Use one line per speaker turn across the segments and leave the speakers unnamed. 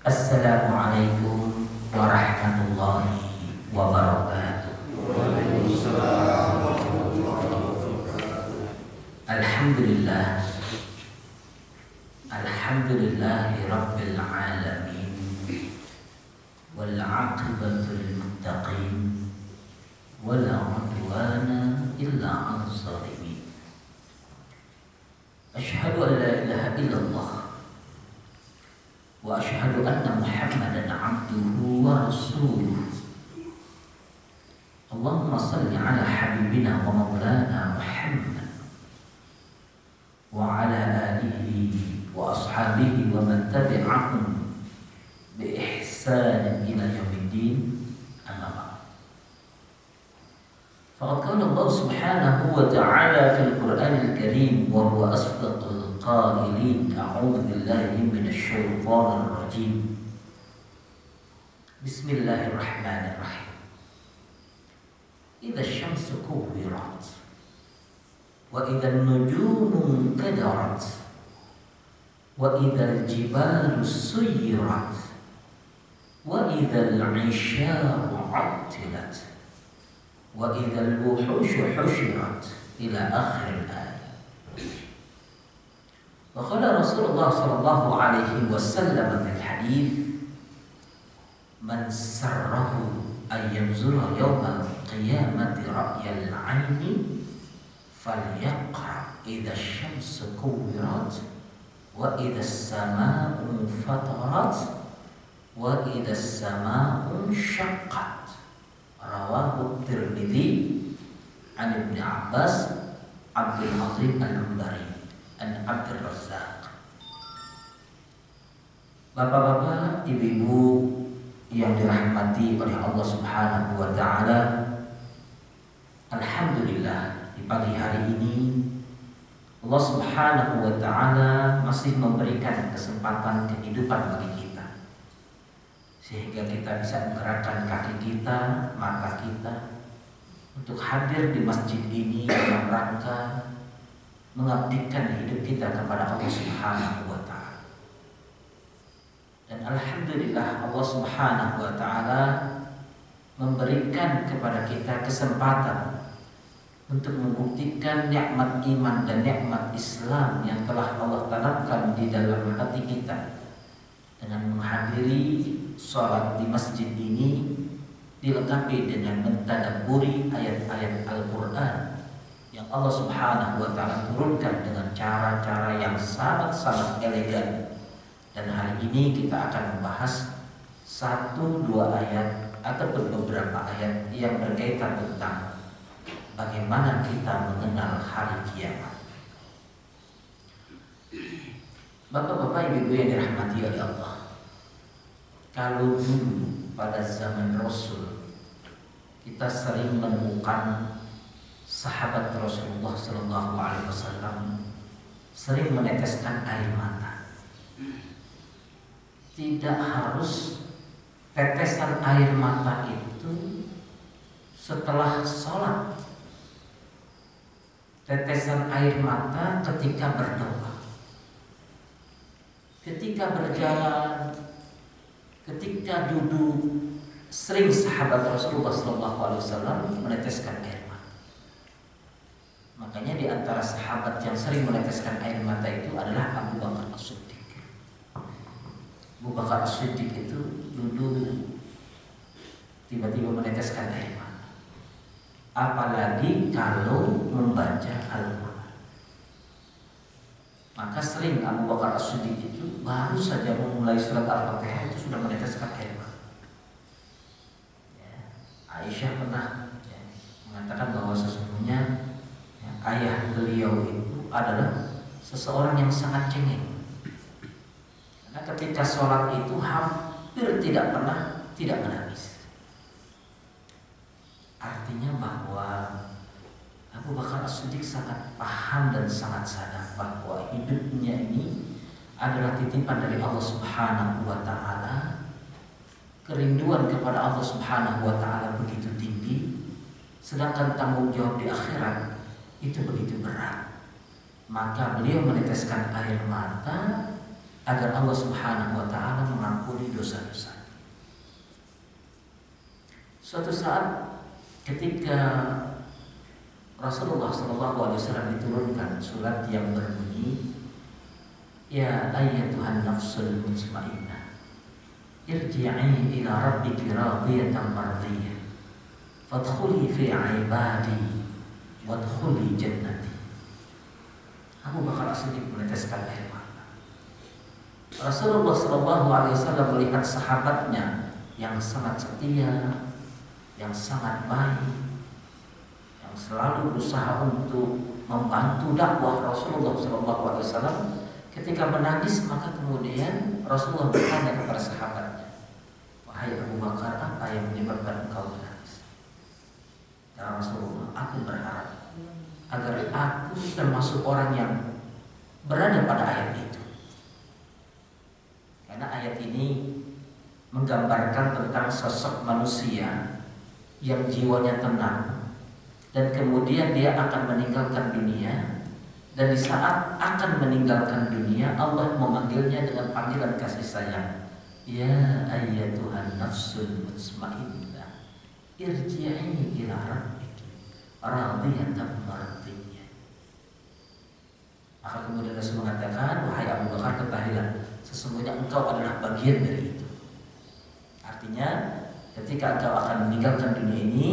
Assalamualaikum warahmatullahi wabarakatuh. Alhamdulillah, alhamdulillahi rabbil alamin, wal aqibatu lil muttaqin, wala udwana illa 'alal zalimin. Asyhadu an la ilaha illallah wa asyhadu anna Muhammadan abduhu wa rasuluh. Allahumma salli ala habibina wa maulana Muhammad wa ala alihi wa ashabihi wa man tabi'ahum bi ihsan ila yaumiddin. Amma ba'd. Faqad qala Allah subhanahu wa ta'ala fil Qur'anil Karim wa huwa asdaqul qa'ilin. A'udzu billahi minasy syaithanir rajim. Bismillahirrahmanirrahim. Idza syamsu kuwirat wa idza an-nujumu kadarat wa idza al-jibalu suyirat wa idza al-'isharu 'attilat wa idza al-wuhushu hushirat ila akhir al-ayat. Wa qala Rasulullah sallallahu alaihi wasallam fil hadits, man sarrahu ay yanzura yawmal qiyamati ra'yal 'aini falyaqra idza asy-syamsu kuwirat wa idza as-samaa'u fatarat wa idza as-samaa'u syaqqat. Rawahu Tirmidzi an Ibnu Abbas Abdul Azim Al-Ambari an Abdul Razzaq. Bapak-bapak, ibu-ibu yang dirahmati oleh Allah Subhanahu wa taala, alhamdulillah di pagi hari ini Allah Subhanahu wa taala masih memberikan kesempatan kehidupan bagi kita, sehingga kita bisa menggerakkan kaki kita, mata kita untuk hadir di masjid ini dalam rangka mengabdikan hidup kita kepada Allah Subhanahu wa taala. Dan alhamdulillah Allah Subhanahu wa taala memberikan kepada kita kesempatan untuk membuktikan nikmat iman dan nikmat Islam yang telah Allah tanamkan di dalam hati kita dengan menghadiri sholat di masjid ini, dilengkapi dengan mentadabburi ayat-ayat Al-Quran yang Allah Subhanahu wa taala turunkan dengan cara-cara yang sangat-sangat elegan. Dan hari ini kita akan membahas 1-2 ayat ataupun beberapa ayat yang berkaitan tentang bagaimana kita mengenal hari kiamat. Bapak-bapak, ibu-ibu yang dirahmati oleh Allah, kalau dulu pada zaman Rasul kita sering menemukan sahabat Rasulullah SAW sering meneteskan air mata. Tidak harus tetesan air mata itu setelah sholat. Tetesan air mata ketika berdoa, ketika berjalan, ketika duduk, sering sahabat Rasulullah SAW meneteskan air mata. Makanya di antara sahabat yang sering meneteskan air mata itu adalah Abu Bakar As-Siddiq. Abu Bakar As-Siddiq itu duduk tiba-tiba meneteskan air mata, apalagi kalau membaca Al-Quran. Maka sering Abu Bakar As-Siddiq itu baru saja memulai surat Al-Fatihah itu sudah meneteskan air mata. Aisyah pernah mengatakan bahwa sesungguhnya ayah beliau itu adalah seseorang yang sangat cengeng. Karena ketika sholat itu hampir tidak pernah tidak menangis. Artinya bahwa Abu Bakar As-Siddiq sangat paham dan sangat sadar bahwa hidupnya ini adalah titipan dari Allah Subhanahu wa taala. Kerinduan kepada Allah Subhanahu wa taala begitu tinggi, sedangkan tanggung jawab di akhirat itu begitu berat. Maka beliau meneteskan air mata agar Allah Subhanahu wa taala mengampuni dosa-dosa. Suatu saat ketika Rasulullah SAW diturunkan surat yang berbunyi, ya ayyatuhan nafsul mutmainnah irji'i ila rabbiki radiyatan mardiyah fadkhuli fi ibadi wadkhuli jannati. Abu Bakar As-Siddiq meneteskan air mata. Rasulullah SAW melihat sahabatnya yang sangat setia, yang sangat baik, yang selalu berusaha untuk membantu dakwah Rasulullah SAW. Ketika menangis, maka kemudian Rasulullah bertanya kepada sahabatnya, wahai Abu Bakar, apa yang menyebabkan engkau menangis? Ya Rasulullah, aku berharap agar aku termasuk orang yang berada pada ayat itu. Karena ayat ini menggambarkan tentang sosok manusia yang jiwanya tenang, dan kemudian dia akan meninggalkan dunia. Dan di saat akan meninggalkan dunia, Allah memanggilnya dengan panggilan kasih sayang. Ya ayyatuhan nafsul mutmainnah irji'i ila rabbiki radiyatan mardiyah. Maka kemudian Rasul mengatakan, wahai Abu Bakar, ketahuilah sesungguhnya engkau adalah bagian dari itu. Artinya ketika engkau akan meninggalkan dunia ini,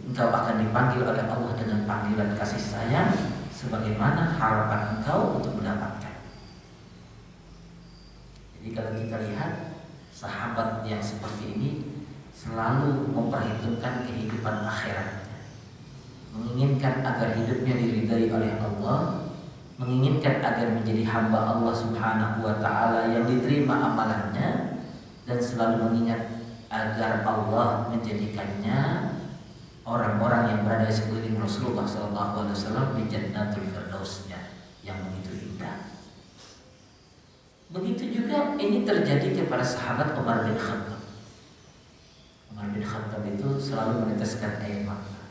engkau akan dipanggil oleh Allah dengan panggilan kasih sayang, sebagaimana harapan engkau untuk mendapatkan. Jadi kalau kita lihat sahabat yang seperti ini selalu memperhitungkan kehidupan akhiratnya, menginginkan agar hidupnya diridai oleh Allah, menginginkan agar menjadi hamba Allah Subhanahu wa taala yang diterima amalannya, dan selalu mengingat agar Allah menjadikannya orang-orang yang berada di sekeliling Rasulullah SAW di Jannatul Firdausnya yang begitu indah. Begitu juga ini terjadi kepada sahabat Umar bin Khattab. Umar bin Khattab itu selalu meneteskan air mata.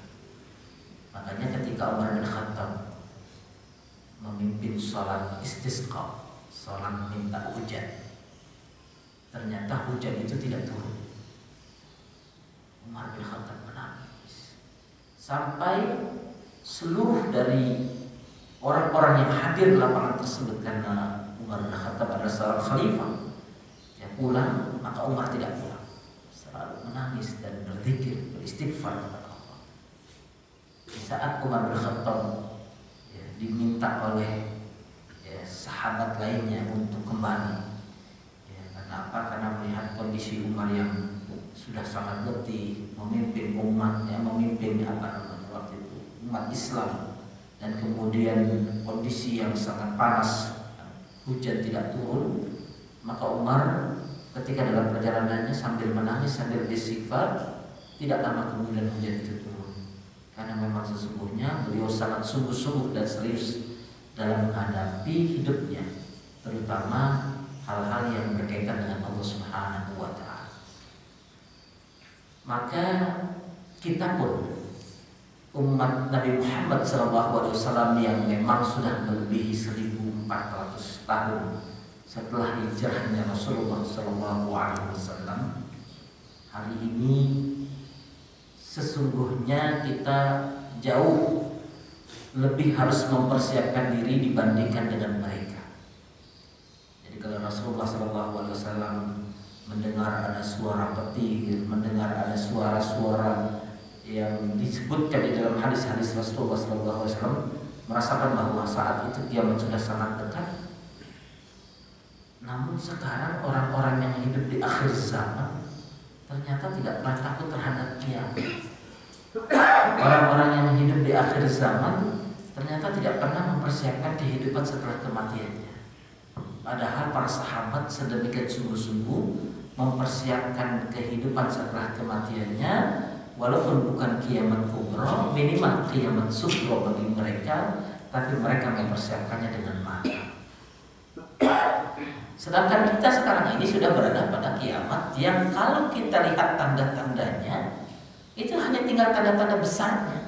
Makanya ketika Umar bin Khattab memimpin sholat istisqa, sholat minta hujan, ternyata hujan itu tidak turun. Umar bin Khattab menangis sampai seluruh dari orang-orang yang hadir di lapangan tersebut, karena Umar bin Khattab adalah seorang khalifah, dia pulang, maka Umar tidak pulang, selalu menangis dan berzikir, beristighfar kepada Allah. Di saat Umar bin Khattab diminta oleh sahabat lainnya untuk kembali, karena apa? Karena melihat kondisi Umar yang sudah sangat letih memimpin umatnya, memimpin waktu itu umat Islam, dan kemudian kondisi yang sangat panas, hujan tidak turun, maka Umar ketika dalam perjalanannya sambil menangis, sambil beristighfar, tidak lama kemudian hujan itu turun, karena memang sesungguhnya beliau sangat sungguh-sungguh dan serius dalam menghadapi hidupnya, terutama hal-hal yang berkaitan dengan Allah Subhanahu wa taala. Maka kita pun umat Nabi Muhammad SAW yang memang sudah melebihi 1400 tahun setelah hijrahnya Rasulullah SAW, hari ini sesungguhnya kita jauh lebih harus mempersiapkan diri dibandingkan dengan mereka. Jadi kalau Rasulullah SAW mendengar ada suara petir, mendengar ada suara-suara yang disebutkan di dalam hadis-hadis Rasulullah SAW, merasakan bahwa saat itu kiamat sudah sangat dekat. Namun sekarang orang-orang yang hidup di akhir zaman ternyata tidak pernah takut terhadap kiamat. Orang-orang yang hidup di akhir zaman ternyata tidak pernah mempersiapkan kehidupan setelah kematiannya. Padahal para sahabat sedemikian sungguh-sungguh mempersiapkan kehidupan setelah kematiannya, walaupun bukan kiamat kubra, minimal kiamat sughra bagi mereka, tapi mereka mempersiapkannya dengan matang. Sedangkan kita sekarang ini sudah berada pada kiamat yang kalau kita lihat tanda-tandanya, itu hanya tinggal tanda-tanda besarnya.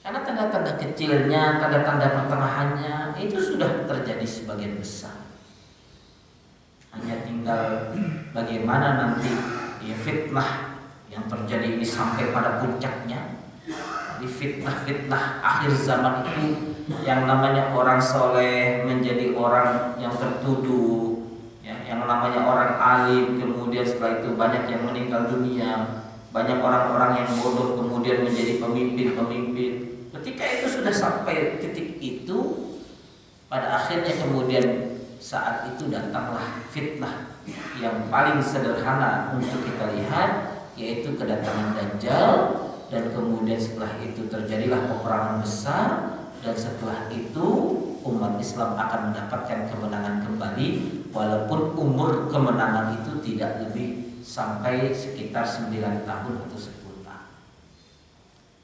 Karena tanda-tanda kecilnya, tanda-tanda pertengahannya itu sudah terjadi sebagian besar. Hanya tinggal bagaimana nanti ya fitnah yang terjadi ini sampai pada puncaknya. Di fitnah-fitnah akhir zaman itu yang namanya orang soleh menjadi orang yang tertuduh, ya, yang namanya orang alim kemudian setelah itu banyak yang meninggal dunia, banyak orang-orang yang bodoh kemudian menjadi pemimpin-pemimpin. Ketika itu sudah sampai titik itu, pada akhirnya kemudian saat itu datanglah fitnah yang paling sederhana untuk kita lihat, yaitu kedatangan Dajjal. Dan kemudian setelah itu terjadilah peperangan besar, dan setelah itu umat Islam akan mendapatkan kemenangan kembali, walaupun umur kemenangan itu tidak lebih sampai sekitar 9 tahun atau 10 tahun.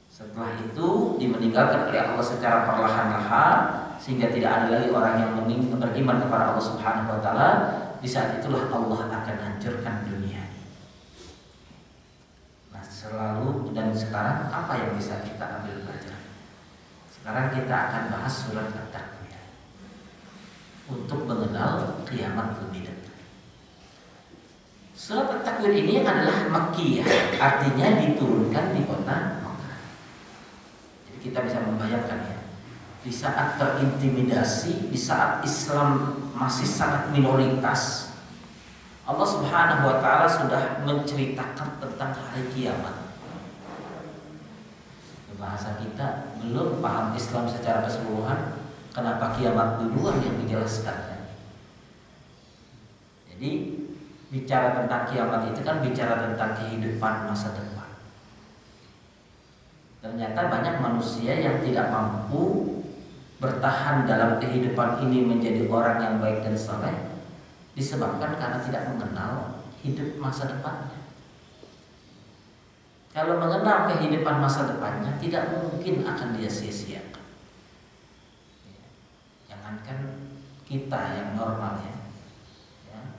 Setelah itu dimeninggalkan oleh Allah secara perlahan-lahan, sehingga tidak ada lagi orang yang beriman kepada Allah Subhanahu wa taala. Di saat itulah Allah akan hancurkan dunia. Selalu dan sekarang apa yang bisa kita ambil pelajaran? Sekarang kita akan bahas surat At-Takwir untuk mengenal kiamat lebih dekat. Surat At-Takwir ini adalah Makkiyah, artinya diturunkan di kota Makkah. Jadi kita bisa membayangkan ya, di saat terintimidasi, di saat Islam masih sangat minoritas, Allah Subhanahu wa taala sudah menceritakan tentang hari kiamat. Bahasa kita belum paham Islam secara keseluruhan, kenapa kiamat duluan yang dijelaskan. Jadi bicara tentang kiamat itu kan bicara tentang kehidupan masa depan. Ternyata banyak manusia yang tidak mampu bertahan dalam kehidupan ini menjadi orang yang baik dan saleh, disebabkan karena tidak mengenal hidup masa depannya. Kalau mengenal kehidupan masa depannya, tidak mungkin akan dia sia-siakan. Jangankan kita yang normal ya,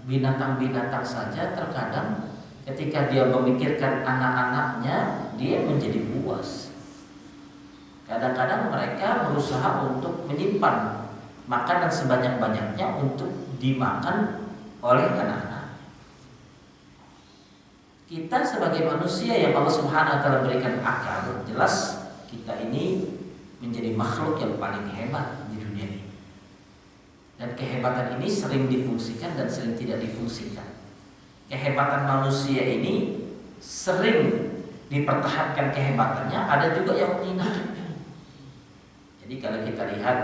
binatang-binatang saja terkadang ketika dia memikirkan anak-anaknya, dia menjadi puas. Kadang-kadang mereka berusaha untuk menyimpan makanan sebanyak-banyaknya untuk dimakan oleh anak-anak. Kita sebagai manusia yang Allah Subhanahu wa taala berikan akal, jelas kita ini menjadi makhluk yang paling hebat di dunia ini. Dan kehebatan ini sering difungsikan dan sering tidak difungsikan. Kehebatan manusia ini sering dipertahankan kehebatannya, ada juga yang menghinakan. Jadi kalau kita lihat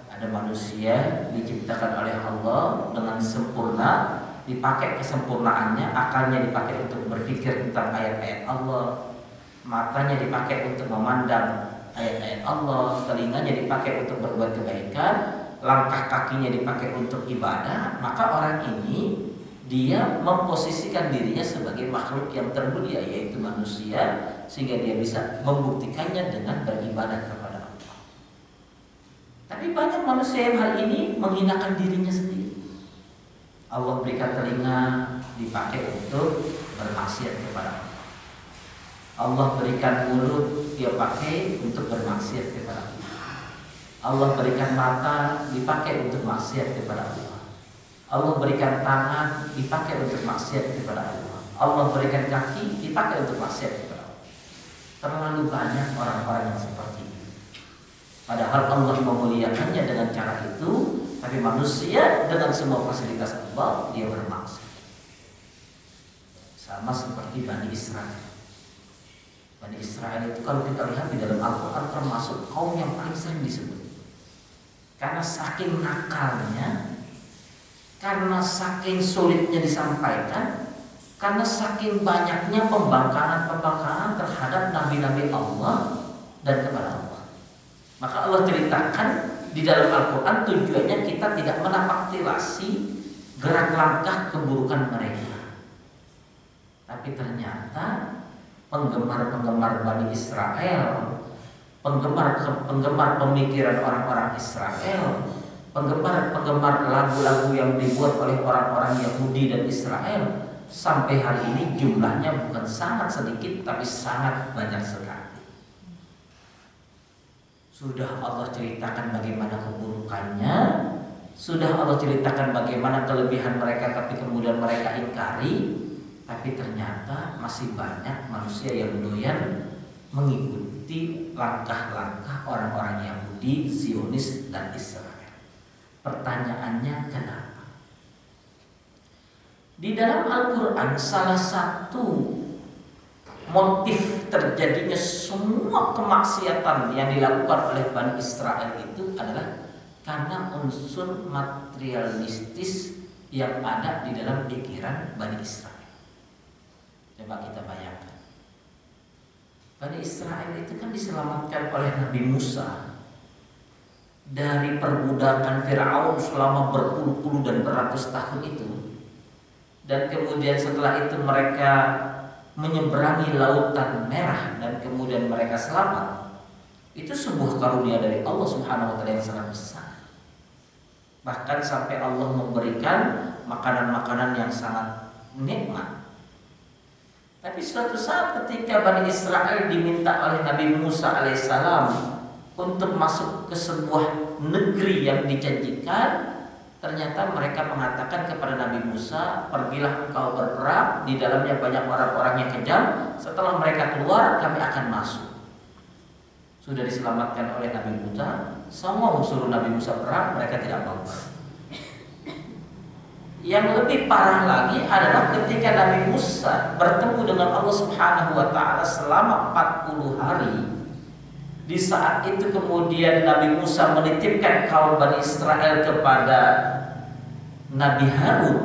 ada manusia diciptakan oleh Allah dengan sempurna, dipakai kesempurnaannya, akalnya dipakai untuk berpikir tentang ayat-ayat Allah, matanya dipakai untuk memandang ayat-ayat Allah, telinganya dipakai untuk berbuat kebaikan, langkah kakinya dipakai untuk ibadah, maka orang ini dia memposisikan dirinya sebagai makhluk yang termulia, yaitu manusia, sehingga dia bisa membuktikannya dengan beribadah kepada Allah. Tapi banyak manusia yang hari ini menghinakan dirinya sendiri. Allah berikan telinga dipakai untuk bermaksiat kepada Allah. Allah berikan mulut dia pakai untuk bermaksiat kepada Allah. Allah berikan mata dipakai untuk maksiat kepada Allah. Allah berikan tangan dipakai untuk maksiat kepada Allah. Allah berikan kaki dipakai untuk maksiat kepada Allah. Terlalu banyak orang-orang yang seperti ini. Padahal Allah memuliakannya dengan cara itu, tapi manusia dengan semua fasilitas Allah dia bermaksiat. Sama seperti Bani Israel. Bani Israel itu kalau kita lihat di dalam Al-Quran termasuk kaum yang paling sering disebut. Karena saking nakalnya, karena saking sulitnya disampaikan, karena saking banyaknya pembangkangan terhadap nabi-nabi Allah dan kepada Allah. Maka Allah ceritakan di dalam Al-Quran tujuannya kita tidak menapaktilasi gerak langkah keburukan mereka. Tapi ternyata penggemar-penggemar Bani Israel, penggemar pemikiran orang-orang Israel, penggemar lagu-lagu yang dibuat oleh orang-orang Yahudi dan Israel, sampai hari ini jumlahnya bukan sangat sedikit tapi sangat banyak sekali. Sudah Allah ceritakan bagaimana keburukannya, Sudah Allah ceritakan bagaimana kelebihan mereka, tapi kemudian mereka ingkari. Tapi ternyata masih banyak manusia yang doyan mengikuti langkah-langkah orang-orang Yahudi, Zionis, dan Israel. Pertanyaannya kenapa? Di dalam Al-Quran salah satu motif terjadinya semua kemaksiatan yang dilakukan oleh Bani Israel itu adalah karena unsur materialistis yang ada di dalam pikiran Bani Israel. Coba kita bayangkan, Bani Israel itu kan diselamatkan oleh Nabi Musa dari perbudakan Firaun selama berpuluh-puluh dan beratus tahun itu. Dan kemudian setelah itu mereka menyeberangi lautan merah dan kemudian mereka selamat. Itu sebuah karunia dari Allah Subhanahu wa taala yang sangat besar. Bahkan sampai Allah memberikan makanan-makanan yang sangat nikmat. Tapi suatu saat ketika Bani Israel diminta oleh Nabi Musa alaihissalam untuk masuk ke sebuah negeri yang dijanjikan, ternyata mereka mengatakan kepada Nabi Musa, pergilah engkau berperang, di dalamnya banyak orang-orang yang kejam. Setelah mereka keluar, kami akan masuk. Sudah diselamatkan oleh Nabi Musa, semua suruh Nabi Musa perang, mereka tidak mau. Yang lebih parah lagi adalah ketika Nabi Musa bertemu dengan Allah Subhanahu wa taala selama 40 hari. Di saat itu kemudian Nabi Musa menitipkan kaum Bani Israel kepada Nabi Harun.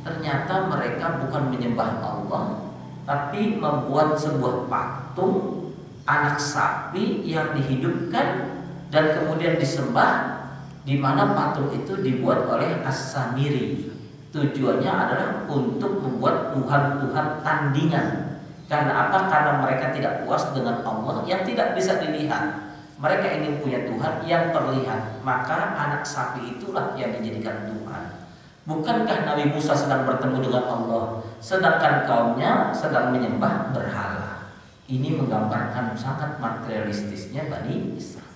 Ternyata mereka bukan menyembah Allah, tapi membuat sebuah patung anak sapi yang dihidupkan dan kemudian disembah, di mana patung itu dibuat oleh As-Samiri. Tujuannya adalah untuk membuat tuhan-tuhan tandingan. Karena apa? Karena mereka tidak puas dengan Allah yang tidak bisa dilihat. Mereka ingin punya Tuhan yang terlihat. Maka anak sapi itulah yang dijadikan Tuhan. Bukankah Nabi Musa sedang bertemu dengan Allah, sedangkan kaumnya sedang menyembah berhala? Ini menggambarkan sangat materialistisnya Bani Israel.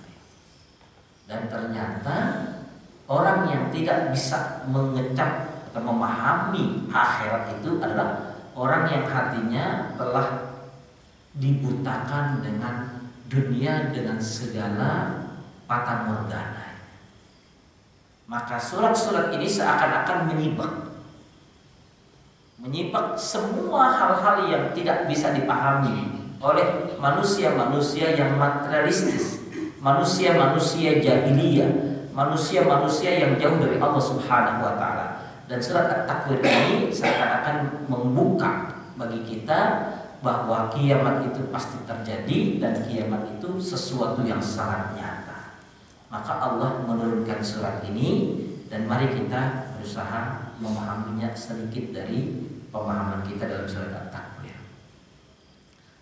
Dan ternyata orang yang tidak bisa mengecap atau memahami akhirat itu adalah orang yang hatinya telah dibutakan dengan dunia dengan segala fata morgana. Maka surat-surat ini seakan-akan menyibak semua hal-hal yang tidak bisa dipahami oleh manusia-manusia yang materialistis, manusia-manusia jahiliyah, manusia-manusia yang jauh dari Allah Subhanahu wa taala. Dan surat At-Takwir ini seakan-akan membuka bagi kita bahwa kiamat itu pasti terjadi dan kiamat itu sesuatu yang sangat nyata. Maka Allah menurunkan surat ini dan mari kita berusaha memahaminya sedikit dari pemahaman kita dalam surat At-Takwir.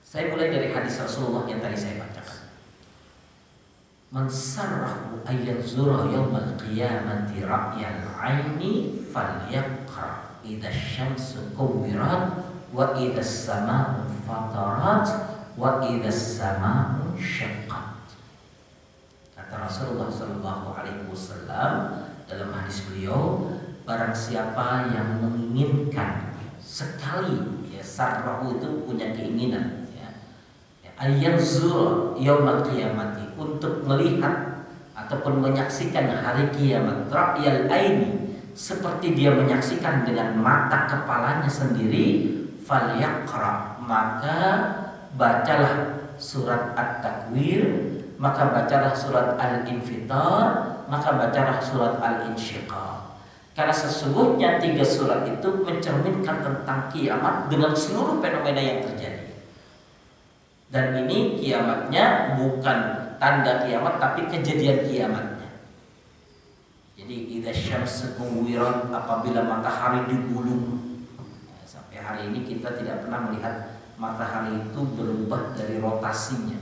Saya mulai dari hadis Rasulullah yang tadi saya bacakan. Man sarrahu ayyazura yawmal qiyamati ra'yal 'aini falyaqra idza syamsu kuwirat wa idza as-samaa'u fatarat wa idza as-samaa'u syaqqat. Kata Rasulullah sallallahu alaihi wasallam dalam hadis beliau, barang siapa yang menginginkan sekali, ya sarrahu itu punya keinginan, ayyazur yaumal qiyamati, untuk melihat ataupun menyaksikan hari kiamat, ra'yal aini, seperti dia menyaksikan dengan mata kepalanya sendiri, falyaqra, maka bacalah surat At-Takwir, maka bacalah surat Al-Infitar, maka bacalah surat Al-Insyiqaq. Karena sesungguhnya 3 surat itu mencerminkan tentang kiamat dengan seluruh fenomena yang terjadi. Dan ini kiamatnya bukan tanda kiamat, tapi kejadian kiamatnya. Jadi idza syamsu kuwirat, apabila matahari digulung. Sampai hari ini kita tidak pernah melihat matahari itu berubah dari rotasinya.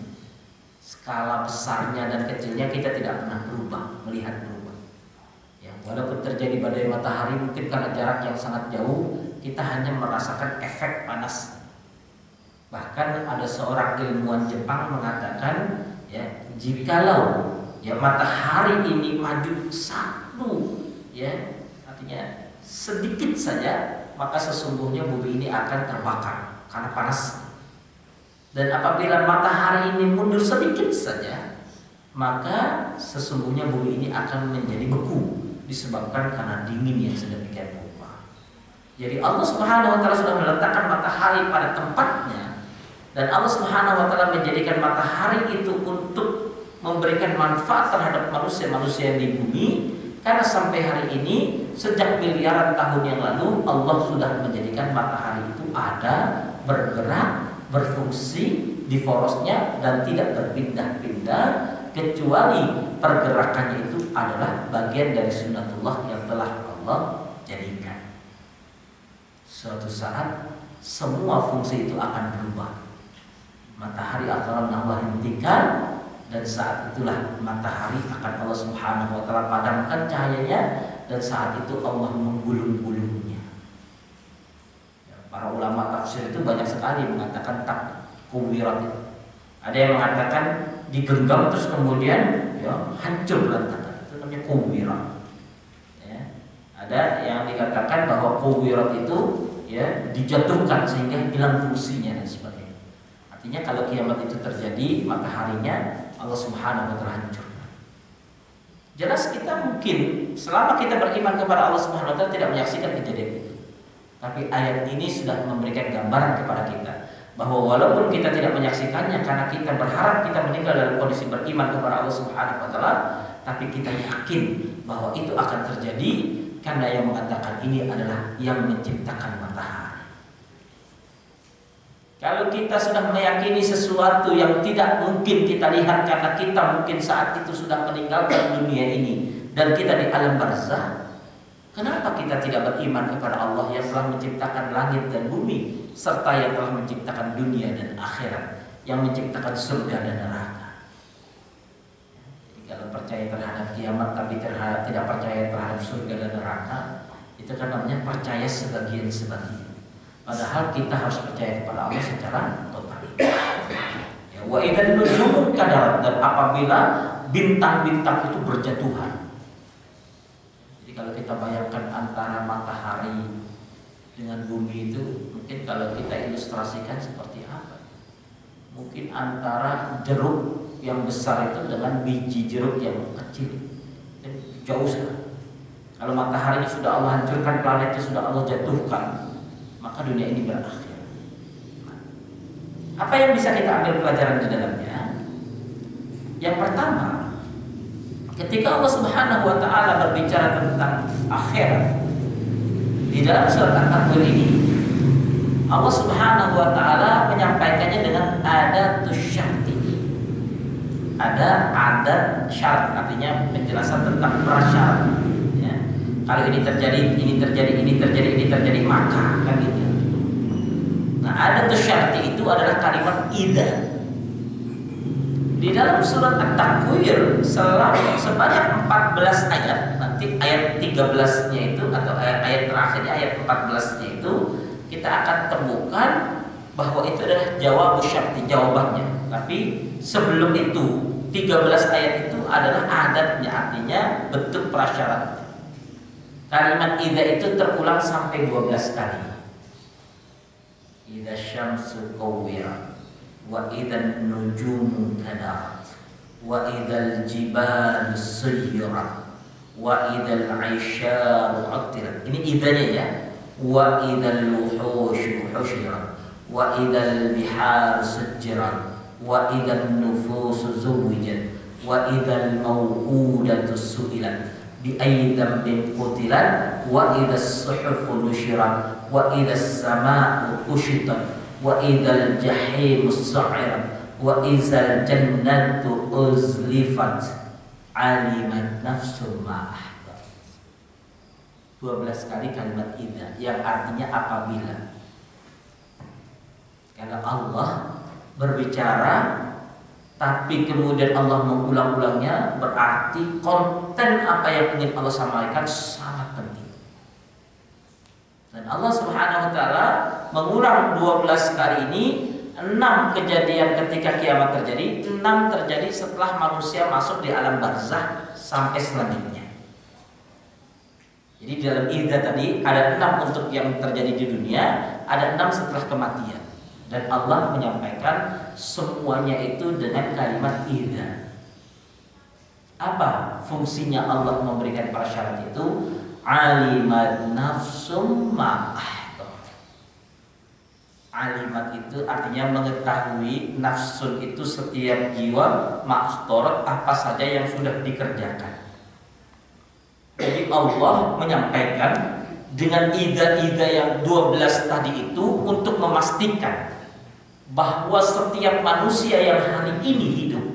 Skala besarnya dan kecilnya kita tidak pernah melihat berubah. Ya, walaupun terjadi badai matahari, mungkin karena jarak yang sangat jauh, kita hanya merasakan efek panas. Bahkan ada seorang ilmuwan Jepang mengatakan, ya, jikalau ya matahari ini maju 1 ya, artinya sedikit saja, maka sesungguhnya bumi ini akan terbakar karena panas. Dan apabila matahari ini mundur sedikit saja, maka sesungguhnya bumi ini akan menjadi beku disebabkan karena dingin yang sedemikian rupa. Jadi Allah Subhanahu wa taala sudah meletakkan matahari pada tempatnya, dan Allah Subhanahu wa taala menjadikan matahari itu untuk memberikan manfaat terhadap manusia-manusia di bumi. Karena sampai hari ini, sejak miliaran tahun yang lalu, Allah sudah menjadikan matahari itu ada, bergerak, berfungsi di porosnya dan tidak berpindah-pindah, kecuali pergerakannya itu adalah bagian dari sunnatullah yang telah Allah jadikan. Suatu saat semua fungsi itu akan berubah. Matahari akan Allah hentikan, dan saat itulah matahari akan Allah Subhanahu wa taala padamkan cahayanya, dan saat itu Allah menggulung-gulungnya. Para ulama tafsir itu banyak sekali mengatakan kuwirat itu. Ada yang mengatakan digenggam terus kemudian ya hancur berantakan. Itu namanya kuwirat. Ya. Ada yang dikatakan bahwa kuwirat itu ya dijatuhkan sehingga hilang fungsinya dan sebagainya. Artinya kalau kiamat itu terjadi, maka harinya Allah Subhanahu wa taala hancurkan. Jelas kita mungkin selama kita beriman kepada Allah Subhanahu wa taala tidak menyaksikan kejadian itu. Tapi ayat ini sudah memberikan gambaran kepada kita bahwa walaupun kita tidak menyaksikannya karena kita berharap kita meninggal dalam kondisi beriman kepada Allah Subhanahu wa taala, tapi kita yakin bahwa itu akan terjadi karena yang mengatakan ini adalah yang menciptakan matahari. Kalau kita sudah meyakini sesuatu yang tidak mungkin kita lihat karena kita mungkin saat itu sudah meninggalkan dunia ini dan kita di alam barzah, kenapa kita tidak beriman kepada Allah yang telah menciptakan langit dan bumi serta yang telah menciptakan dunia dan akhirat, yang menciptakan surga dan neraka? Jadi kalau percaya terhadap kiamat tapi tidak percaya terhadap surga dan neraka, itu kan namanya percaya sebagian-sebagian. Padahal kita harus percaya kepada Allah secara total. Ya, wa idzan nujumun kadarat, dan apabila bintang-bintang itu berjatuhan. Jadi kalau kita bayangkan antara matahari dengan bumi itu, mungkin kalau kita ilustrasikan seperti apa? Mungkin antara jeruk yang besar itu dengan biji jeruk yang kecil. Jauh sekali. Kalau matahari ini sudah Allah hancurkan, planetnya sudah Allah jatuhkan, maka dunia ini berakhir. Apa yang bisa kita ambil pelajaran di dalamnya? Yang pertama, ketika Allah Subhanahu wa taala berbicara tentang akhirat di dalam surat At-Takwir ini, Allah Subhanahu wa taala menyampaikannya dengan adatus syarti. Ada adat syarat, artinya penjelasan tentang prasyarat. Ya. Kalau ini terjadi, ini terjadi, ini terjadi, ini terjadi, maka kan gitu. Nah, adat syarti itu adalah kalimat idza. Di dalam surat At-Takwir sebanyak 14 ayat, nanti ayat 13-nya itu atau ayat terakhirnya ayat 14-nya itu kita akan temukan bahwa itu adalah jawab syarti, jawabannya. Tapi sebelum itu 13 ayat itu adalah adatnya, artinya bentuk prasyaratnya. Kalimat idza itu terulang sampai 12 kali. Idza syamsu kuwirat, wa idzan nujumu kadarat, wa idzal jibalu suyyirat, wa idzal 'isyaru 'uttirat. Ini idzanya ya. Wa idzal wuhushu husyirat, wa idzal biharu sujjirat, wa idzan nufusu zuwijat, wa idzal maw'udatu su'ilat bi ayyi dhanbin qutilat, wa idzas suhufu nusyirat, wa idzas samaa'u kushitat, wa idzal jahimu su'irat, wa idzal jannatu uzlifat, alimat nafsum ma ahdat. 12 kali kalimat idza yang artinya apabila. Karena Allah berbicara tapi kemudian Allah mengulang-ulangnya, berarti konten apa yang ingin Allah sampaikan sangat penting. Dan Allah Subhanahu wa taala mengulang 12 kali ini, 6 kejadian ketika kiamat terjadi, 6 terjadi setelah manusia masuk di alam barzah sampai selanjutnya. Jadi di dalam idza tadi ada 6 untuk yang terjadi di dunia, ada 6 setelah kematian. Dan Allah menyampaikan semuanya itu dengan kalimat idza. Apa fungsinya Allah memberikan para syarat itu? Alimat nafsum ma'ahdah. Alimat itu artinya mengetahui, nafsun itu setiap jiwa, ma'ahdah apa saja yang sudah dikerjakan. Jadi Allah menyampaikan dengan ida-ida yang 12 tadi itu untuk memastikan bahwa setiap manusia yang hari ini hidup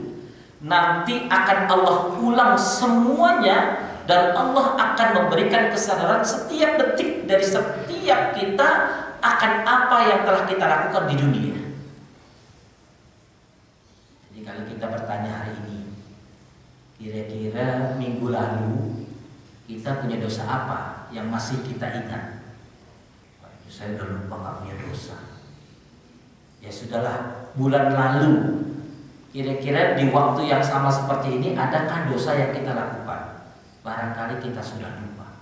nanti akan Allah ulang semuanya, dan Allah akan memberikan kesadaran setiap detik dari setiap kita akan apa yang telah kita lakukan di dunia. Jadi kalau kita bertanya hari ini, kira-kira minggu lalu kita punya dosa apa yang masih kita ingat? Saya udah lupa gak punya dosa. Ya sudahlah, bulan lalu kira-kira di waktu yang sama seperti ini adakah dosa yang kita lakukan? Barangkali kita sudah lupa.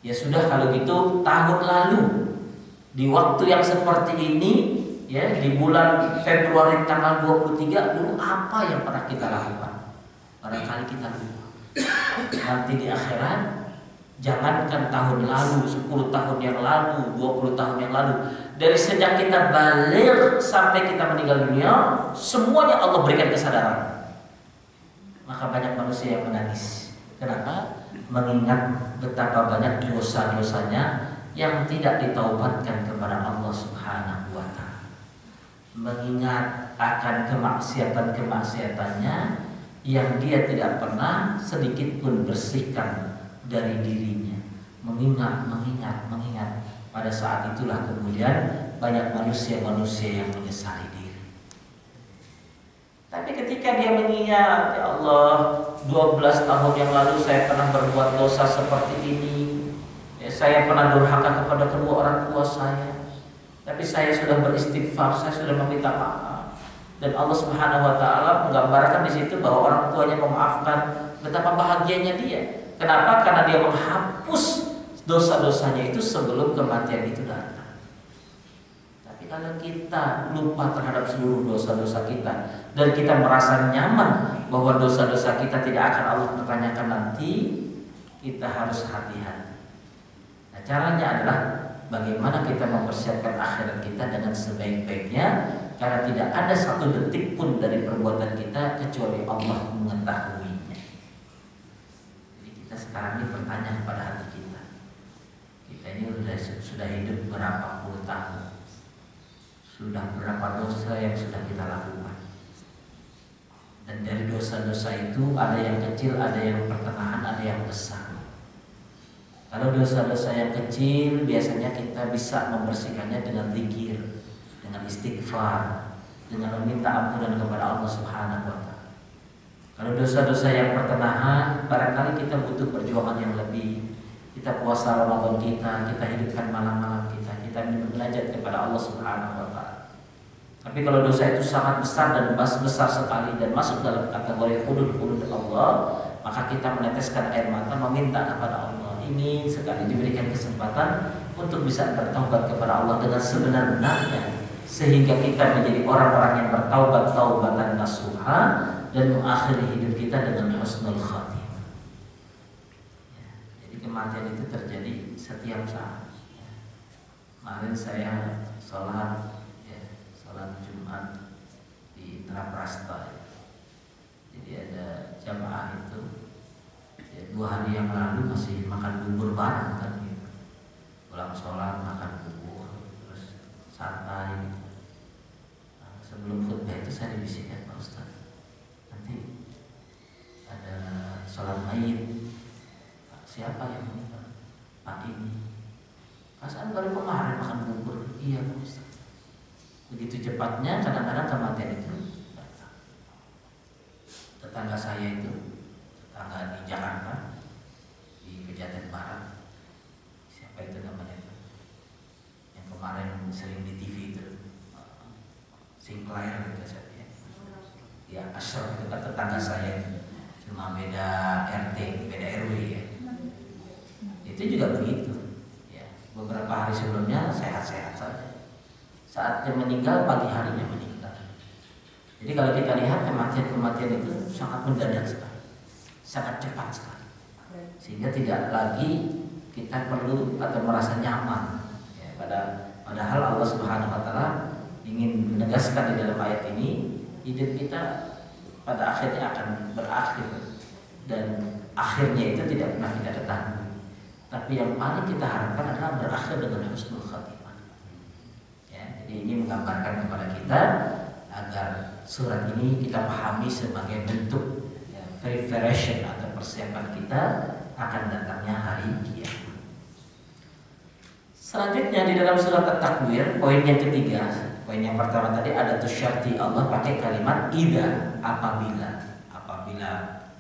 Ya sudah, kalau gitu tahun lalu di waktu yang seperti ini, ya di bulan Februari tanggal 23 dulu apa yang pernah kita lakukan? Barangkali kita lupa. Nanti di akhirat, jangankan tahun lalu, 10 tahun yang lalu, 20 tahun yang lalu, dari sejak kita balik sampai kita meninggal dunia, semuanya Allah berikan kesadaran. Maka banyak manusia yang menangis. Kenapa? Mengingat betapa banyak dosa-dosanya yang tidak ditaubatkan kepada Allah Subhanahu wa ta'ala. Mengingat akan kemaksiatan-kemaksiatannya yang dia tidak pernah sedikit pun bersihkan dari dirinya. Mengingat. Pada saat itulah kemudian banyak manusia-manusia yang menyesali diri. Tapi ketika dia mengingat, ya Allah, 12 tahun yang lalu saya pernah berbuat dosa seperti ini, ya, saya pernah durhaka kepada kedua orang tua saya, tapi saya sudah beristighfar, saya sudah meminta maaf, dan Allah Subhanahu wa ta'ala menggambarkan di situ bahwa orang tuanya memaafkan. Betapa bahagianya dia. Kenapa? Karena dia menghapus dosa-dosanya itu sebelum kematian itu datang. Tapi kalau kita lupa terhadap seluruh dosa-dosa kita dan kita merasa nyaman bahwa dosa-dosa kita tidak akan Allah pertanyakan nanti, kita harus hati-hati. Nah, caranya adalah bagaimana kita mempersiapkan akhirat kita dengan sebaik-baiknya, karena tidak ada satu detik pun dari perbuatan kita kecuali Allah mengetahuinya. Jadi kita sekarang ini bertanya kepada hati kita. Kita ini sudah hidup berapa puluh tahun, sudah berapa dosa yang sudah kita lakukan. Dan dari dosa-dosa itu ada yang kecil, ada yang pertengahan, ada yang besar. Kalau dosa-dosa yang kecil biasanya kita bisa membersihkannya dengan zikir, dengan istighfar, dengan meminta ampunan kepada Allah Subhanahu wa ta'ala. Kalau dosa-dosa yang pertengahan, barangkali kita butuh perjuangan yang lebih. Kita puasa Ramadan kita hidupkan malam-malam kita belajar kepada Allah Subhanahu wa ta'ala. Tapi kalau dosa itu sangat besar dan besar sekali dan masuk dalam kategori hudud Allah, maka kita meneteskan air mata meminta kepada Allah. Ini sekali diberikan kesempatan untuk bisa bertaubat kepada Allah dengan sebenar-benarnya, sehingga kita menjadi orang-orang yang bertaubat taubatan nasuha dan mengakhiri hidup kita dengan husnul khatimah. Kematian itu terjadi setiap saat. Kemarin saya sholat Jumat di Indraprasta. Jadi ada jamaah itu, ya, 2 hari yang lalu masih makan bubur bareng kan gitu. Pulang sholat makan bubur, terus santai. Nah, sebelum khutbah itu saya dibisikkan, Pak Ustaz, nanti ada sholat Maid. Siapa yang meninggal? Pak ini. Perasaan baru kemarin makan bubur. Iya, Ustaz. Begitu cepatnya kadang-kadang kematian itu datang. Tetangga saya itu, tetangga di Jakarta, di Pejaten Barat. Siapa itu namanya itu? Yang kemarin sering di TV itu, Sinclair gitu saja. Ya, Ashraf itu kan tetangga saya itu. Cuma beda RT, beda RW ya. itu juga begitu. Ya, beberapa hari sebelumnya sehat-sehat saja. Saatnya meninggal pagi harinya meninggal. Jadi kalau kita lihat kematian itu sangat mendadak sekali, sangat cepat sekali, sehingga tidak lagi kita perlu atau merasa nyaman. Ya, padahal Allah Subhanahu Wa Taala ingin menegaskan di dalam ayat ini, hidup kita pada akhirnya akan berakhir dan akhirnya itu tidak pernah kita ketahui. Tapi yang paling kita harapkan adalah berakhir dengan husnul khatimah. Ya, jadi ini menggambarkan kepada kita agar surat ini kita pahami sebagai bentuk ya, preparation atau persiapan kita akan datangnya hari kiamat. Selanjutnya di dalam surat At-Takwir, poin yang ketiga, poin yang pertama tadi ada tusyarti, Allah pakai kalimat idza, apabila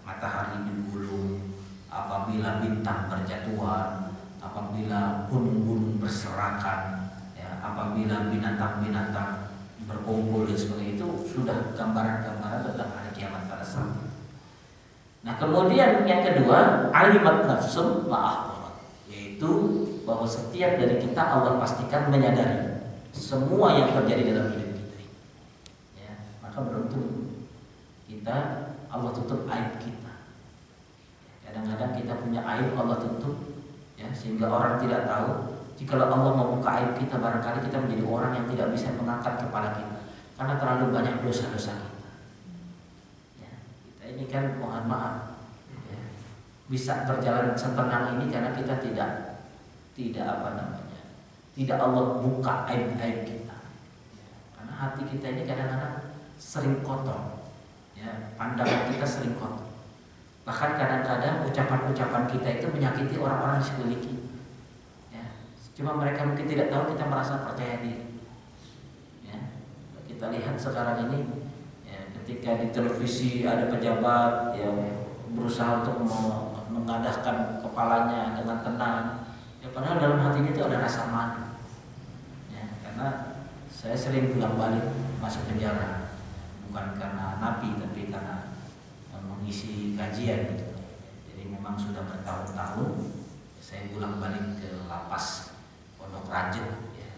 matahari digulung, apabila bintang berjatuhan, apabila gunung-gunung berserakan, ya, apabila binatang-binatang berkumpul dan sebagainya, itu sudah gambaran-gambaran tentang hari kiamat pada saat itu. Nah kemudian yang kedua, alimat nafsum ma'akhirat, yaitu bahwa setiap dari kita Allah pastikan menyadari semua yang terjadi dalam hidup kita ini. Ya, maka beruntung kita, Allah tutup aib kita. Kadang-kadang kita punya aib Allah tutup, ya, sehingga orang tidak tahu. Jika Allah membuka aib kita, barangkali kita menjadi orang yang tidak bisa mengangkat kepala kita karena terlalu banyak dosa-dosa kita. Ya, kita ini kan mohon maaf, ya, bisa berjalan setenang ini karena kita tidak Allah buka aib-aib kita. Ya, karena hati kita ini kadang-kadang sering kotor, ya, pandangan kita sering kotor. Bahkan kadang-kadang ucapan-ucapan kita itu menyakiti orang-orang di sekeliling kita. Ya, cuma mereka mungkin tidak tahu kita merasa percaya diri. Ya, kita lihat sekarang ini, ya, ketika di televisi ada pejabat yang berusaha untuk mengadahkan kepalanya dengan tenang. Ya, padahal dalam hatinya itu ada rasa malu. Ya, karena saya sering bolak-balik masuk penjara, bukan karena napi, tapi karena mengisi kajian. Gitu. Jadi memang sudah bertahun-tahun saya bolak-balik ke lapas Pondok Rajet. Ya.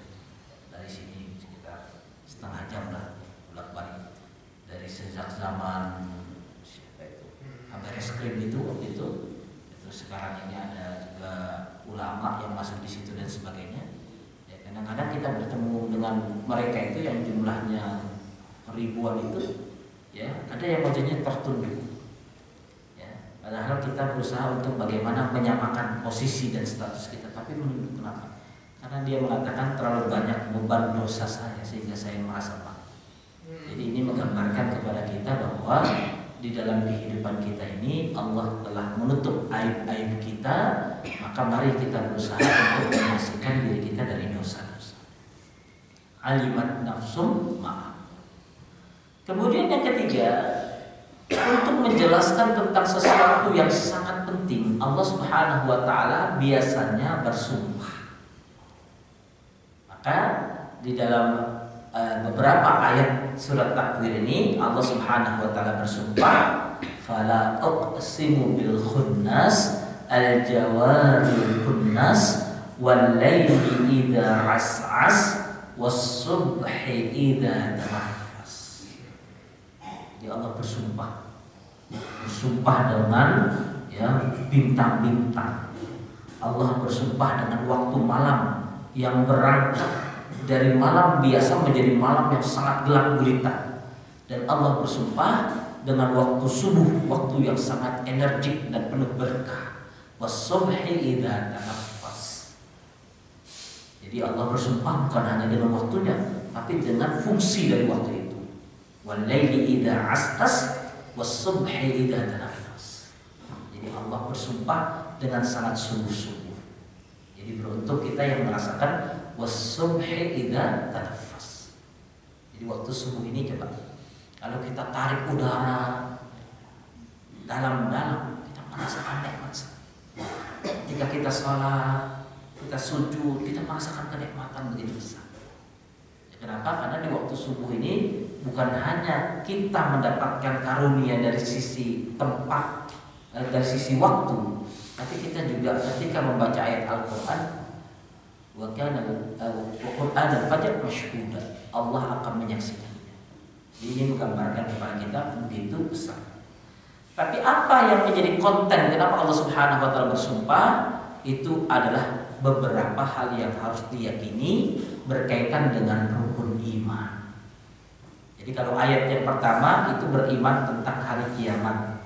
Dari sini sekitar setengah jam lah bolak-balik. Dari sejak zaman siapa itu, Habereskrim itu waktu itu sekarang ini ada juga ulama yang masuk di situ dan sebagainya. Ya, kadang-kadang kita bertemu dengan mereka itu yang jumlahnya ribuan itu, ya, ada yang wajahnya tertunduk. Ya, padahal kita berusaha untuk bagaimana menyamakan posisi dan status kita, tapi menunduk. Kenapa? Karena dia mengatakan terlalu banyak beban dosa saya sehingga saya merasa malu. Jadi ini menggambarkan kepada kita bahwa di dalam kehidupan kita ini Allah telah menutup aib-aib kita, maka mari kita berusaha untuk membersihkan diri kita dari dosa-dosa. Alimat nafsum ma'af. Kemudian yang ketiga, untuk menjelaskan tentang sesuatu yang sangat penting, Allah Subhanahu wa taala biasanya bersumpah. Maka di dalam beberapa ayat surat Takwir ini Allah Subhanahu wa taala bersumpah, fala uqsimu bil khunnas al jawaril khunnas wal laili idza as'as was subhi idza tanaffas. Ya, Allah bersumpah dengan ya bintang-bintang. Allah bersumpah dengan waktu malam yang berangkat dari malam biasa menjadi malam yang sangat gelap gulita. Dan Allah bersumpah dengan waktu subuh, waktu yang sangat energik dan penuh berkah. Was-subhi idza tanaffas. Jadi Allah bersumpah bukan hanya dengan waktunya, tapi dengan fungsi dari waktu itu. Wal laili idza as'as was-subhi idza tanaffas. Jadi Allah bersumpah dengan sangat sungguh-sungguh. Jadi beruntung kita yang merasakan was-subhi idza tanaffas. Jadi waktu subuh ini coba kalau kita tarik udara dalam-dalam, kita merasakan nikmat. Ketika kita sholat, kita sujud, kita merasakan kenikmatan begitu besar. Ya, kenapa? Karena di waktu subuh ini bukan hanya kita mendapatkan karunia dari sisi tempat, dari sisi waktu, Tapi kita juga ketika membaca ayat Al-Quran, wa Qur'an al-fajr masyhuda, Allah akan menyaksikan. Ini menggambarkan kepada kita begitu besar. Tapi apa yang menjadi konten kenapa Allah Subhanahu wa taala bersumpah, itu adalah beberapa hal yang harus diyakini berkaitan dengan rukun iman. Jadi kalau ayat yang pertama itu beriman tentang hari kiamat.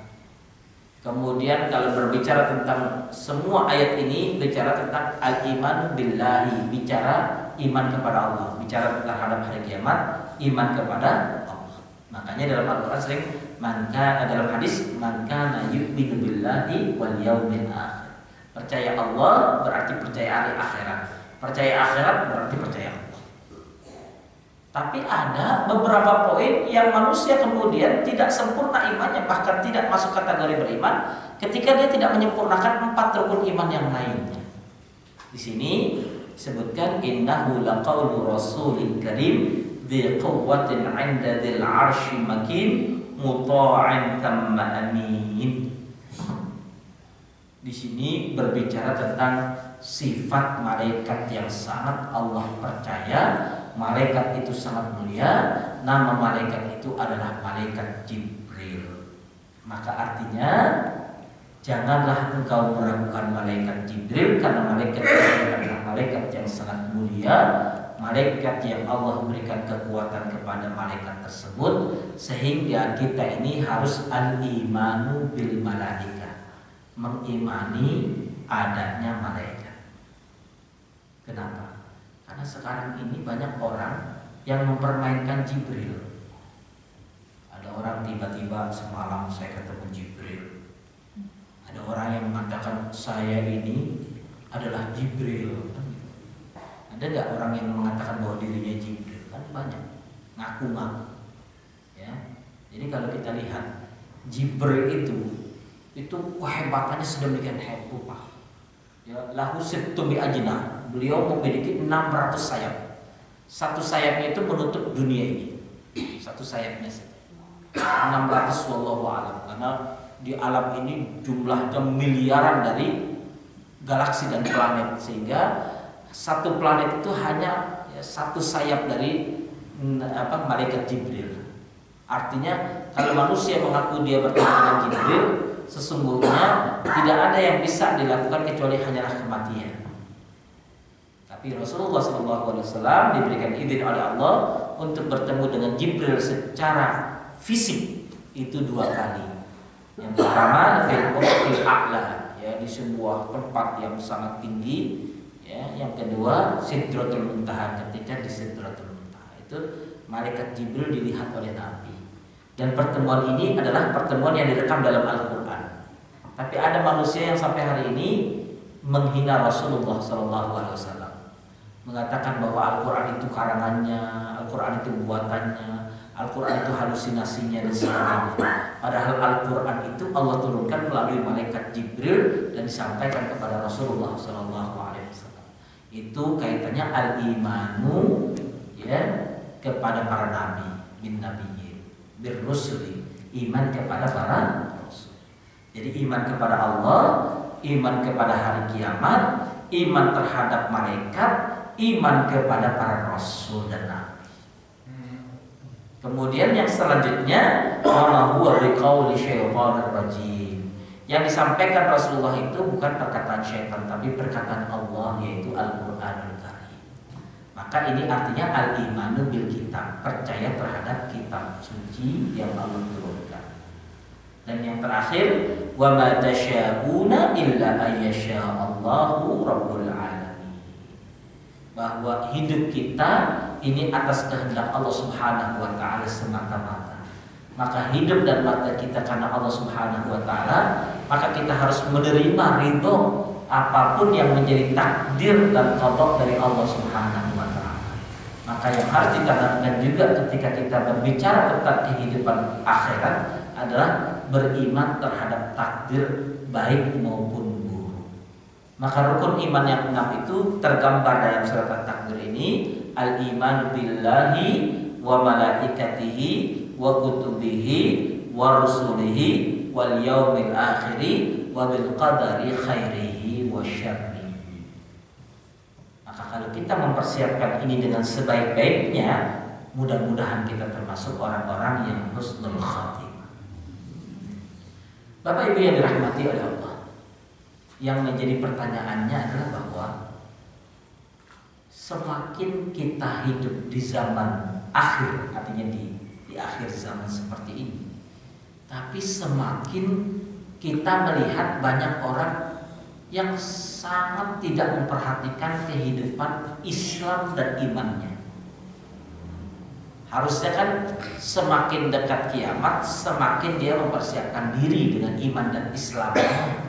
Kemudian kalau berbicara tentang semua ayat ini bicara tentang al-iman billahi, bicara iman kepada Allah, bicara terhadap hari kiamat, iman kepada Allah. Makanya dalam Al-Quran sering dalam hadis maka yu'minu billahi wal yaumil akhir. Percaya Allah berarti percaya hari akhirat. Percaya akhirat berarti percaya Allah. Tapi ada beberapa poin yang manusia kemudian tidak sempurna imannya, bahkan tidak masuk kategori beriman ketika dia tidak menyempurnakan 4 rukun iman yang lainnya. Di sini disebutkan innahu laqaulu rasulin karim dzi quwwatin 'inda dzil 'arsy makin muta'in thamma amin. Di sini berbicara tentang sifat malaikat yang sangat Allah percaya. Malaikat itu sangat mulia. Nama malaikat itu adalah malaikat Jibril. Maka artinya janganlah engkau meragukan malaikat Jibril, karena malaikat itu adalah malaikat yang sangat mulia, malaikat yang Allah berikan kekuatan kepada malaikat tersebut, sehingga kita ini harus al-imanu bil malaika, mengimani adanya malaikat. Kenapa? Karena sekarang ini banyak orang yang mempermainkan Jibril. Ada orang tiba-tiba semalam saya ketemu Jibril. Ada orang yang mengatakan saya ini adalah Jibril. Ada nggak orang yang mengatakan bahwa dirinya Jibril? Kan banyak, ngaku-ngaku. Ya. Jadi kalau kita lihat Jibril itu kehebatannya sedemikian hebat, Pak. Ya, lahu sittu bi ajnah. Beliau memiliki 600 sayap. Satu sayapnya itu menutup dunia ini. Satu sayapnya saja. 600 wallahu alam. Karena di alam ini jumlahnya miliaran dari galaksi dan planet, sehingga satu planet itu hanya satu sayap dari malaikat Jibril. Artinya kalau manusia mengaku dia bertemu dengan Jibril, sesungguhnya tidak ada yang bisa dilakukan kecuali hanyalah kematian. Tapi Rasulullah SAW diberikan izin oleh Allah untuk bertemu dengan Jibril secara fisik itu 2 kali. Yang pertama fil a'la, ya, di sebuah tempat yang sangat tinggi, ya. Yang kedua Sidratul Muntaha, ketika di Sidratul Muntaha itu malaikat Jibril dilihat oleh Nabi. Dan pertemuan ini adalah pertemuan yang direkam dalam Al-Quran. Tapi ada manusia yang sampai hari ini menghina Rasulullah SAW, mengatakan bahwa Al-Quran itu karangannya, Al-Quran itu buatannya, Al-Quran itu halusinasinya dan sebagainya. Padahal Al-Quran itu Allah turunkan melalui malaikat Jibril dan disampaikan kepada Rasulullah SAW. Itu kaitannya al-imanu, ya, kepada para nabi, bin nabiyyin, bir rusuli, iman kepada para rasul. Jadi iman kepada Allah, iman kepada hari kiamat, iman terhadap malaikat, iman kepada para rasul dan nabi. Kemudian yang selanjutnya wa huwa biqauli syaitonir rajim. Yang disampaikan Rasulullah itu bukan perkataan syaitan, tapi perkataan Allah, yaitu Al-Qur'anul Karim. Maka ini artinya al-imanu bil kitab, percaya terhadap kitab suci yang Allah turunkan. Dan yang terakhir wa ma tasyauna illa ayyasha Allahu rabbul alamin. Bahwa hidup kita ini atas kehendak Allah Subhanahu wa taala semata-mata. Maka hidup dan mata kita karena Allah Subhanahu wa taala, maka kita harus menerima ridho apapun yang menjadi takdir dan qada dari Allah Subhanahu wa taala. Maka yang harus ditanamkan juga ketika kita berbicara tentang kehidupan akhirat adalah beriman terhadap takdir baik maupun buruk. Maka rukun iman yang 6 itu tergambar dalam surat At-Takbir ini, al-iman billahi wa malaikatihi wa kutubihi wa rusulihi wal yaumil akhiri wa bil qadari khairihi wa syarrihi. Maka kalau kita mempersiapkan ini dengan sebaik-baiknya, mudah-mudahan kita termasuk orang-orang yang husnul khatimah. Bapak Ibu yang dirahmati oleh Allah, yang menjadi pertanyaannya adalah bahwa semakin kita hidup di zaman akhir, artinya di akhir zaman seperti ini, tapi semakin kita melihat banyak orang yang sangat tidak memperhatikan kehidupan Islam dan imannya. Harusnya kan semakin dekat kiamat, semakin dia mempersiapkan diri dengan iman dan Islamnya.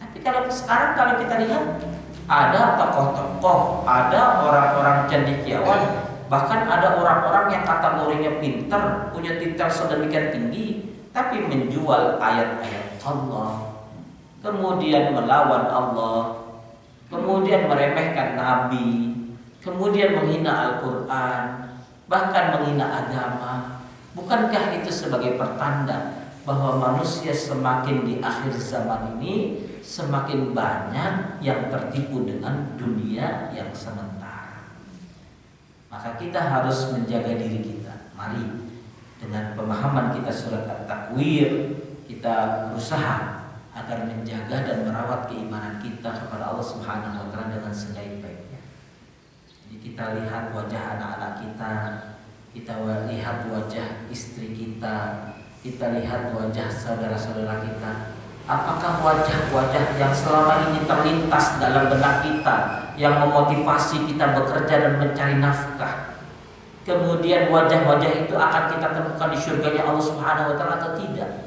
Tapi kalau sekarang kalau kita lihat, ada tokoh-tokoh, ada orang-orang cendekiawan, bahkan ada orang-orang yang kategorinya pintar, punya titel sedemikian tinggi, tapi menjual ayat-ayat Allah, kemudian melawan Allah, kemudian meremehkan Nabi, kemudian menghina Al-Quran, bahkan menghina agama. Bukankah itu sebagai pertanda bahwa manusia semakin di akhir zaman ini semakin banyak yang tertipu dengan dunia yang sementara? Maka kita harus menjaga diri kita. Mari dengan pemahaman kita surat At-Takwir, kita berusaha agar menjaga dan merawat keimanan kita kepada Allah Subhanahu wa taala dengan sebaik-baiknya. Jadi kita lihat wajah anak-anak kita, kita lihat wajah istri kita, kita lihat wajah saudara-saudara kita. Apakah wajah-wajah yang selama ini terlintas dalam benak kita, yang memotivasi kita bekerja dan mencari nafkah, kemudian wajah-wajah itu akan kita temukan di surganya Allah Subhanahu wa taala atau tidak?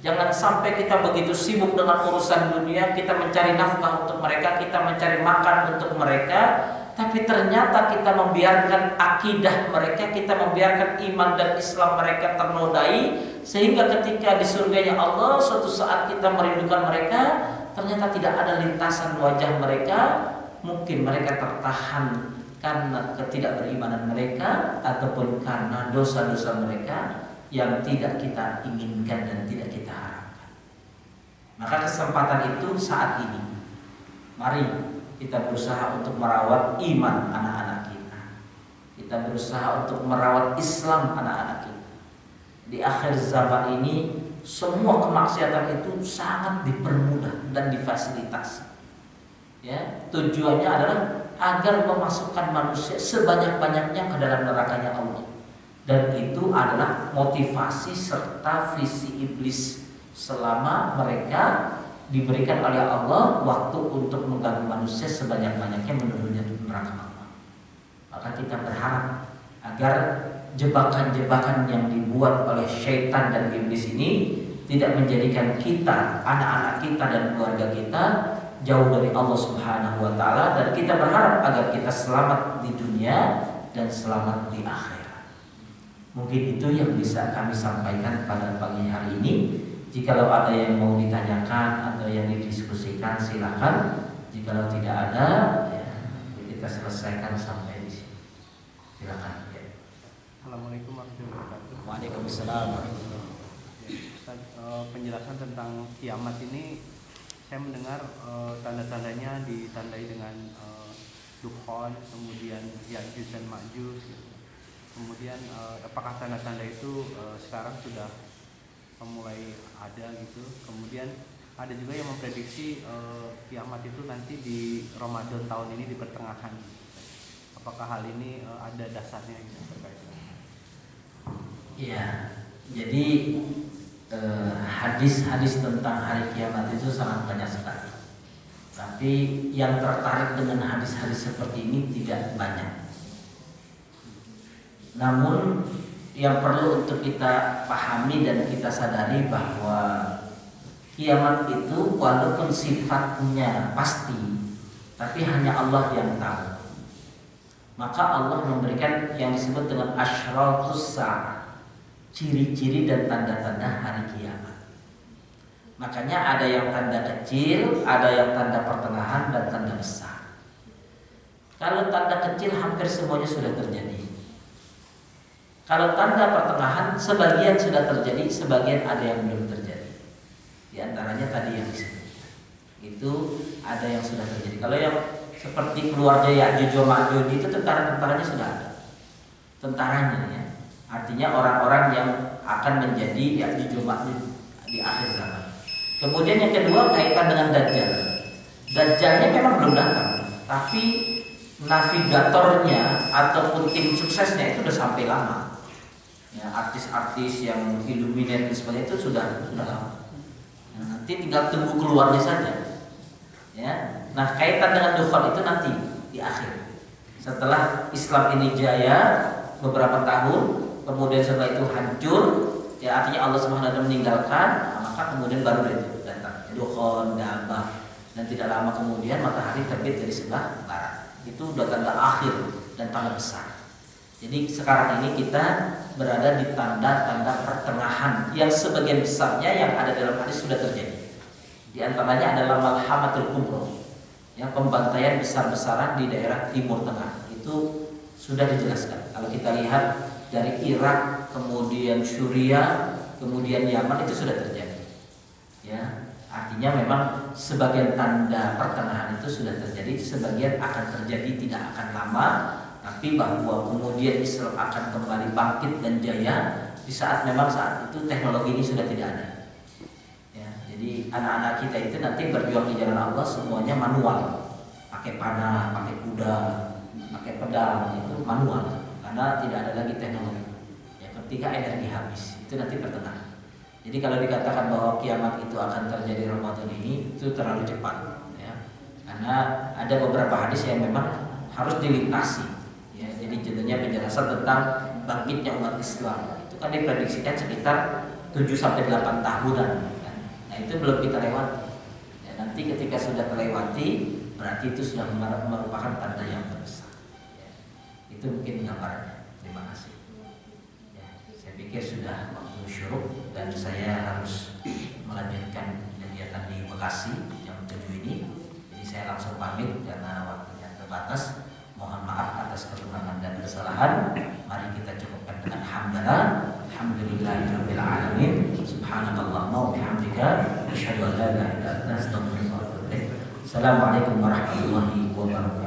Jangan sampai kita begitu sibuk dengan urusan dunia, kita mencari nafkah untuk mereka, kita mencari makan untuk mereka, tapi ternyata kita membiarkan akidah mereka, kita membiarkan iman dan Islam mereka ternodai, sehingga ketika di surganya Allah suatu saat kita merindukan mereka, ternyata tidak ada lintasan wajah mereka. Mungkin mereka tertahan karena ketidakberimanan mereka, ataupun karena dosa-dosa mereka yang tidak kita inginkan dan tidak kita harapkan. Maka kesempatan itu saat ini, mari kita berusaha untuk merawat iman anak-anak kita. Kita berusaha untuk merawat Islam anak-anak kita. Di akhir zaman ini, semua kemaksiatan itu sangat dipermudah dan difasilitasi. Ya, tujuannya adalah agar memasukkan manusia sebanyak-banyaknya ke dalam nerakanya Allah. Dan itu adalah motivasi serta visi iblis selama mereka diberikan oleh Allah waktu untuk mengganggu manusia sebanyak-banyaknya menuju neraka Allah. Maka kita berharap agar jebakan-jebakan yang dibuat oleh syaitan dan iblis ini tidak menjadikan kita, anak-anak kita dan keluarga kita jauh dari Allah Subhanahu wa taala, dan kita berharap agar kita selamat di dunia dan selamat di akhirat. Mungkin itu yang bisa kami sampaikan pada pagi hari ini. Jikalau ada yang mau ditanyakan atau yang didiskusikan, silakan. Jikalau tidak ada, ya, kita selesaikan sampai di sini. Silakan. Ya.
Assalamualaikum warahmatullahi wabarakatuh.
Waalaikumsalam warahmatullahi wabarakatuh.
Ustaz, penjelasan tentang kiamat ini saya mendengar tanda-tandanya ditandai dengan Dukhon, kemudian Ya'juj dan Ma'juj gitu. Kemudian apakah tanda-tanda itu sekarang sudah mulai ada gitu. Kemudian ada juga yang memprediksi kiamat itu nanti di Ramadan tahun ini di pertengahan. Apakah hal ini ada dasarnya gitu terkait dengan?
Iya. Jadi hadis-hadis tentang hari kiamat itu sangat banyak sekali. Tapi yang tertarik dengan hadis-hadis seperti ini tidak banyak. Namun yang perlu untuk kita pahami dan kita sadari bahwa kiamat itu walaupun sifatnya pasti, tapi hanya Allah yang tahu. Maka Allah memberikan yang disebut dengan asyratus sa'ah, ciri-ciri dan tanda-tanda hari kiamat. Makanya ada yang tanda kecil, ada yang tanda pertengahan, dan tanda besar. Kalau tanda kecil hampir semuanya sudah terjadi. Kalau tanda pertengahan sebagian sudah terjadi, sebagian ada yang belum terjadi. Di antaranya tadi yang disebut. Itu ada yang sudah terjadi. Kalau yang seperti keluarga Ya'juj wa Ma'juj itu tentara-tentaranya sudah ada. Tentaranya ya. Artinya orang-orang yang akan menjadi Ya'juj wa Ma'juj di akhir zaman. Kemudian yang kedua kaitan dengan Dajjal. Dajjalnya memang belum datang, tapi navigatornya ataupun tim suksesnya itu sudah sampai lama. Ya, artis-artis yang Illuminati seperti itu sudah lama. Nah, nanti tinggal tunggu keluarnya saja. Ya. Nah, kaitan dengan dukhan itu nanti di akhir. Setelah Islam ini jaya beberapa tahun, kemudian setelah itu hancur, ya artinya Allah Subhanahu wa taala meninggalkan, maka kemudian baru itu datang dukhan, dabah. Dan tidak lama kemudian matahari terbit dari sebelah barat. Itu sudah tanda akhir dan tanda besar. Jadi sekarang ini kita berada di tanda-tanda pertengahan yang sebagian besarnya yang ada dalam hadis sudah terjadi. Di antaranya adalah Malhamatul Kubra, yang pembantaian besar-besaran di daerah Timur Tengah. Itu sudah dijelaskan. Kalau kita lihat dari Irak, kemudian Syria, kemudian Yaman itu sudah terjadi. Ya. Artinya memang sebagian tanda pertengahan itu sudah terjadi, sebagian akan terjadi tidak akan lama, tapi bahwa kemudian Islam akan kembali bangkit dan jaya di saat memang saat itu teknologi ini sudah tidak ada. Ya, jadi anak-anak kita itu nanti berjuang di jalan Allah semuanya manual, pakai panah, pakai kuda, pakai pedang, itu manual karena tidak ada lagi teknologi. Ya, ketika energi habis itu nanti pertengahan. Jadi kalau dikatakan bahwa kiamat itu akan terjadi Ramadan ini itu terlalu cepat, ya. Karena ada beberapa hadis yang memang harus dilintasi, ya. Jadi jadinya penjelasan tentang bangkitnya umat Islam itu kan diprediksikan sekitar 7-8 tahunan, kan? Nah itu belum kita lewati. Ya, nanti ketika sudah terlewati berarti itu sudah merupakan tanda yang terbesar. Ya. Itu mungkin gambarannya. Terima kasih. Ya, saya pikir sudah waktu syuruk. Dan saya harus melanjutkan kegiatan di Bekasi jam 7 ini. Jadi saya langsung pamit karena waktunya terbatas. Mohon maaf atas kekurangan dan kesalahan. Mari kita cukupkan dengan hamdalah. Alhamdulillahirabbil alamin. Subhanakallahumma wa bihamdika asyhadu an la ilaha illa anta astaghfiruka wa atubu ilaik. Assalamualaikum warahmatullahi wabarakatuh.